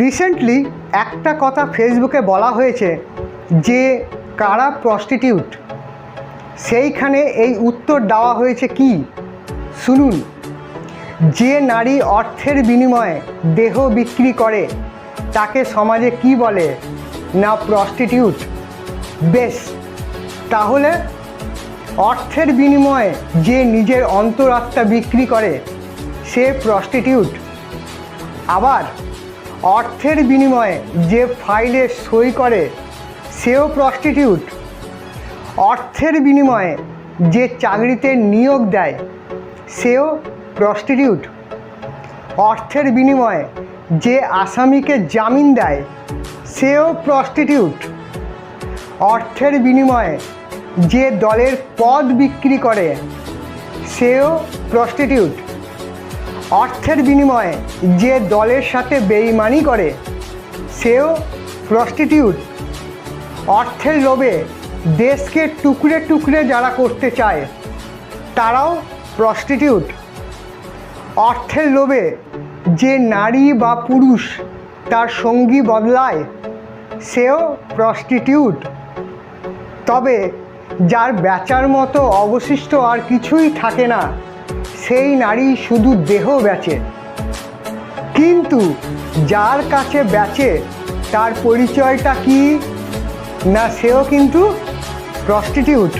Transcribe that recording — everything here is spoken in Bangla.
রিসেন্টলি একটা কথা ফেসবুকে বলা হয়েছে যে কারা প্রস্টিটিউট, সেইখানে এই উত্তর দেওয়া হয়েছে কি শুনুন। যে নারী অর্থের বিনিময়ে দেহ বিক্রি করে তাকে সমাজে কি বলে? না প্রস্টিটিউট। বেশ, তাহলে অর্থের বিনিময়ে যে নিজের অন্তরাত্মা বিক্রি করে সে প্রস্টিটিউট। আবার অর্থের বিনিময়ে যে ফাইলে সই করে সেও প্রস্টিটিউট। অর্থের বিনিময়ে যে চাকরিতে নিয়োগ দেয় সেও প্রস্টিটিউট। অর্থের বিনিময়ে যে আসামিকে জামিন দেয় সেও প্রস্টিটিউট। অর্থের বিনিময়ে যে দলের পদ বিক্রি করে সেও প্রস্টিটিউট। অর্থের বিনিময়ে যে দলের সাথে বেইমানি করে সেও প্রস্টিটিউট। অর্থের লোভে দেশকে টুকরে টুকরে যারা করতে চায় তারাও প্রস্টিটিউট। অর্থের লোভে যে নারী বা পুরুষ তার সঙ্গী বদলায় সেও প্রস্টিটিউট। তবে যার বেচার মতো অবশিষ্ট আর কিছুই থাকে না সেই নারী শুধু দেহ বেচে, কিন্তু যার কাছে বেচে তার পরিচয়টা কি? না সেও কিন্তু প্রস্টিটিউট।